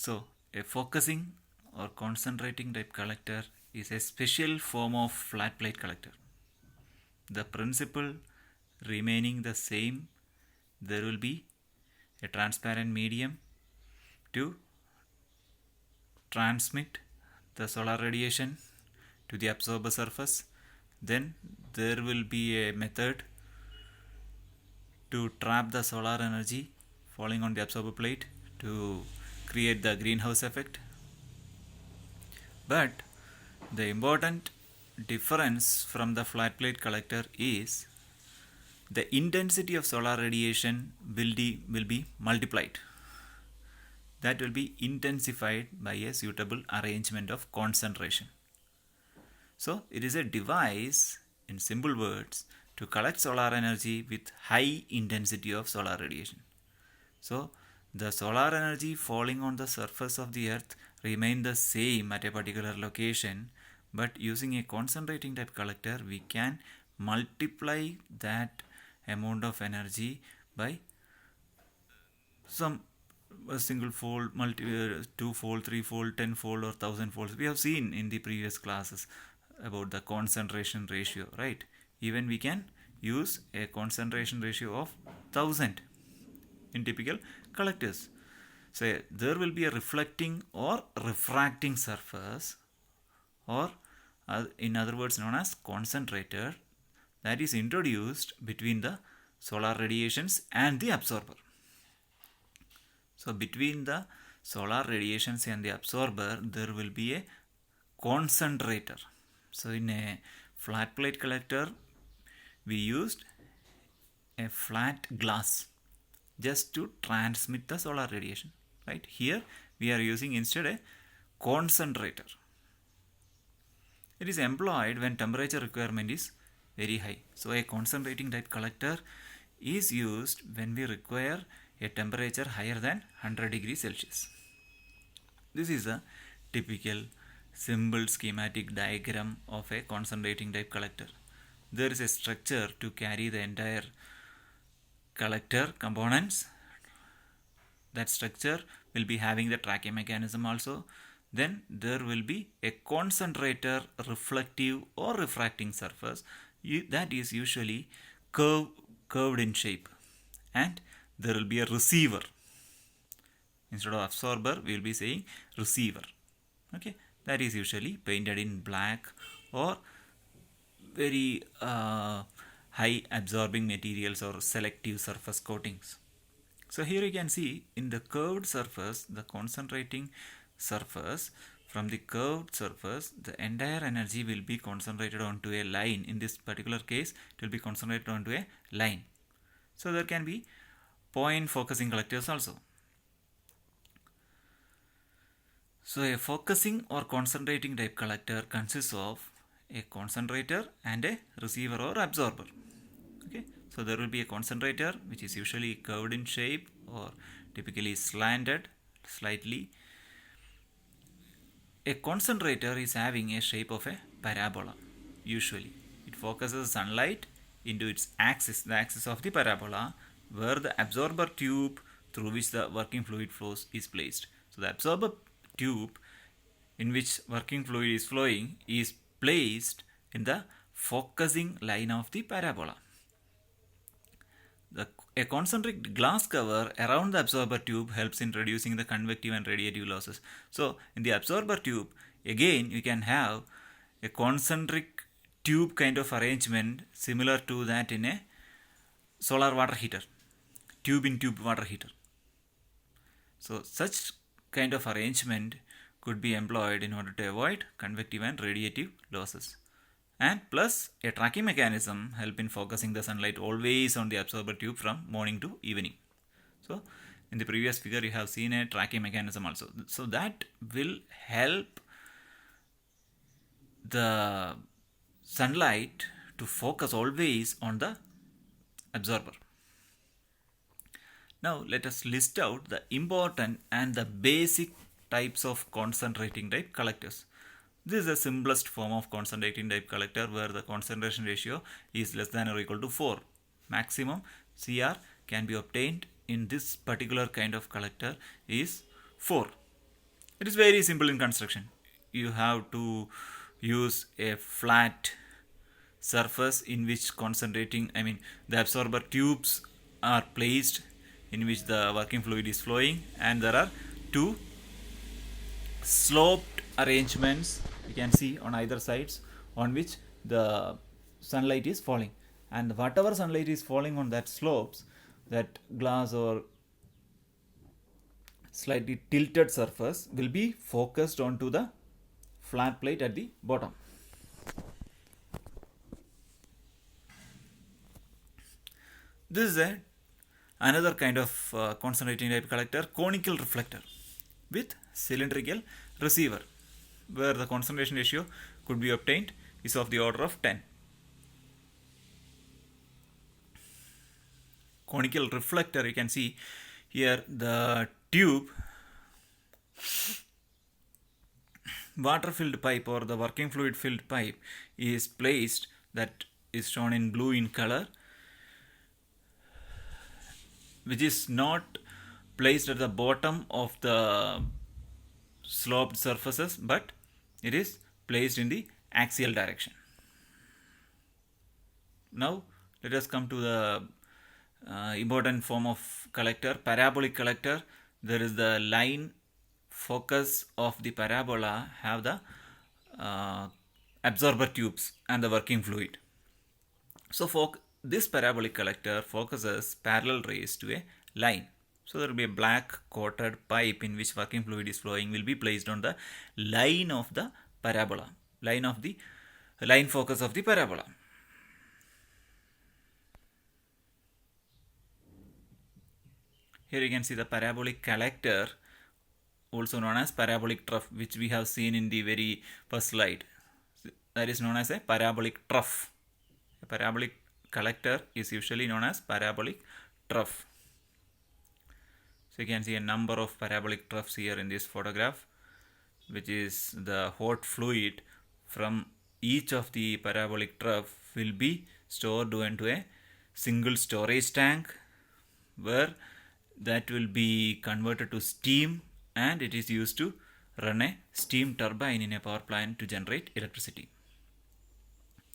So a focusing or concentrating type collector is a special form of flat plate collector. The principle remaining the same, there will be a transparent medium to transmit the solar radiation to the absorber surface. Then there will be a method to trap the solar energy falling on the absorber plate to create the greenhouse effect. But the important difference from the flat plate collector is the intensity of solar radiation will be multiplied. That will be intensified by a suitable arrangement of concentration. So it is a device, in simple words, to collect solar energy with high intensity of solar radiation. So the solar energy falling on the surface of the earth remain the same at a particular location, but using a concentrating type collector we can multiply that amount of energy by some single fold, two-fold, three-fold, ten-fold or thousand-fold. We have seen in the previous classes about the concentration ratio, right? Even we can use a concentration ratio of 1000 in typical collectors. So there will be a reflecting or refracting surface, or in other words known as concentrator, that is introduced between the solar radiations and the absorber. So between the solar radiations and the absorber there will be a concentrator. So in a flat plate collector we used a flat glass just to transmit the solar radiation, right? Here we are using instead a concentrator. It is employed when temperature requirement is very high. So a concentrating type collector is used when we require a temperature higher than 100 degrees Celsius. This is a typical simple schematic diagram of a concentrating type collector. There is a structure to carry the entire collector components. That structure will be having the tracking mechanism also. Then there will be a concentrator reflective or refracting surface that is usually curved in shape, and there will be a receiver. Instead of absorber we will be saying receiver. Okay, that is usually painted in black or very high absorbing materials or selective surface coatings. So here you can see in the curved surface, the concentrating surface, from the curved surface the entire energy will be concentrated onto a line. In this particular case it will be concentrated onto a line. So there can be point focusing collectors also. So a focusing or concentrating type collector consists of a concentrator and a receiver or absorber. Okay, so there will be a concentrator which is usually curved in shape or typically slanted slightly. A concentrator is having a shape of a parabola. Usually it focuses sunlight into its axis, the axis of the parabola, where the absorber tube through which the working fluid flows is placed. So the absorber tube in which working fluid is flowing is placed in the focusing line of the parabola. A concentric glass cover around the absorber tube helps in reducing the convective and radiative losses. So in the absorber tube again you can have a concentric tube kind of arrangement similar to that in a solar water heater, tube in tube water heater. So such kind of arrangement could be employed in order to avoid convective and radiative losses. And plus a tracking mechanism help in focusing the sunlight always on the absorber tube from morning to evening. So in the previous figure you have seen a tracking mechanism also. So that will help the sunlight to focus always on the absorber. Now let us list out the important and the basic types of concentrating type collectors. This is the simplest form of concentrating type collector where the concentration ratio is less than or equal to 4. Maximum CR can be obtained in this particular kind of collector is 4. It is very simple in construction. You have to use a flat surface in which the absorber tubes are placed in which the working fluid is flowing, and there are two sloped arrangements you can see on either sides on which the sunlight is falling, and whatever sunlight is falling on that slopes, that glass or slightly tilted surface will be focused onto the flat plate at the bottom. This is another kind of concentrating type collector, conical reflector with cylindrical receiver, where the concentration ratio could be obtained is of the order of 10. Conical reflector, you can see here the tube, water filled pipe or the working fluid filled pipe is placed, that is shown in blue in color, which is not placed at the bottom of the sloped surfaces, but it is placed in the axial direction. Now let us come to the important form of collector, parabolic collector. There is the line focus of the parabola have the absorber tubes and the working fluid. So this parabolic collector focuses parallel rays to a line. So there will be a black coated pipe in which working fluid is flowing, will be placed on the line of the parabola, line focus of the parabola. Here you can see the parabolic collector, also known as parabolic trough, which we have seen in the very first slide. That is known as a parabolic trough. A parabolic collector is usually known as parabolic trough. So you can see a number of parabolic troughs here in this photograph, which is the hot fluid from each of the parabolic trough will be stored into a single storage tank, where that will be converted to steam, and it is used to run a steam turbine in a power plant to generate electricity.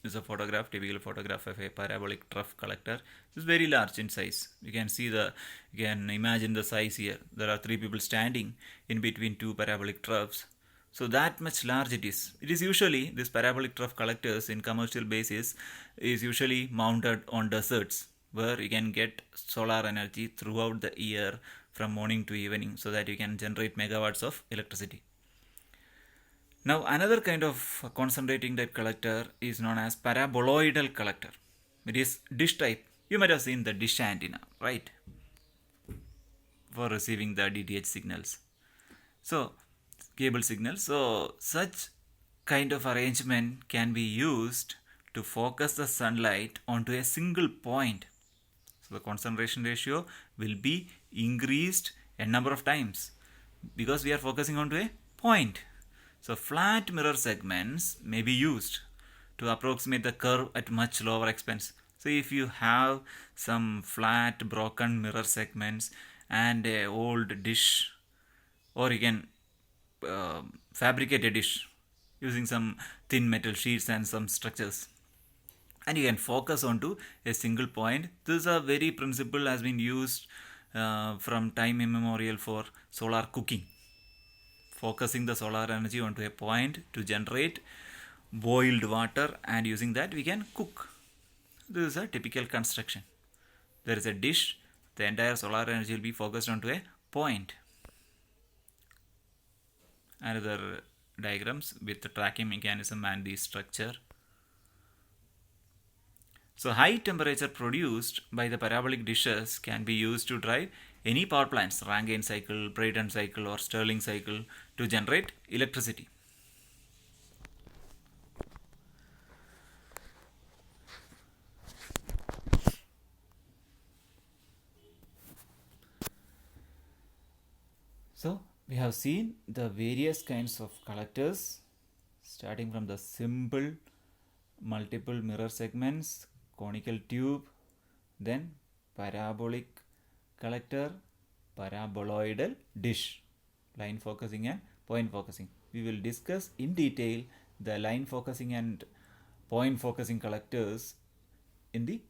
This is a typical photograph of a parabolic trough collector. This is very large in size. You can imagine the size here. There are 3 people standing in between 2 parabolic troughs. So that much large it is. It is usually, this parabolic trough collectors in commercial basis is usually mounted on deserts, where you can get solar energy throughout the year from morning to evening, so that you can generate megawatts of electricity. Now another kind of concentrating type collector is known as paraboloidal collector. It is dish type. You might have seen the dish antenna, right, for receiving the DTH signals. So cable signals. So such kind of arrangement can be used to focus the sunlight onto a single point. So the concentration ratio will be increased a number of times because we are focusing onto a point. So flat mirror segments may be used to approximate the curve at much lower expense. So if you have some flat broken mirror segments and a old dish, or you can fabricate a dish using some thin metal sheets and some structures, and you can focus onto a single point. This very principle has been used from time immemorial for solar cooking, focusing the solar energy onto a point to generate boiled water, and using that we can cook. This is a typical construction. There is a dish, the entire solar energy will be focused onto a point. Another diagrams with the tracking mechanism and the structure. So high temperature produced by the parabolic dishes can be used to drive any power plants, Rankine cycle, Brayton cycle or Stirling cycle, to generate electricity. So we have seen the various kinds of collectors, starting from the simple multiple mirror segments, conical tube, then parabolic collector, paraboloidal dish, line focusing and point focusing. We will discuss in detail the line focusing and point focusing collectors in the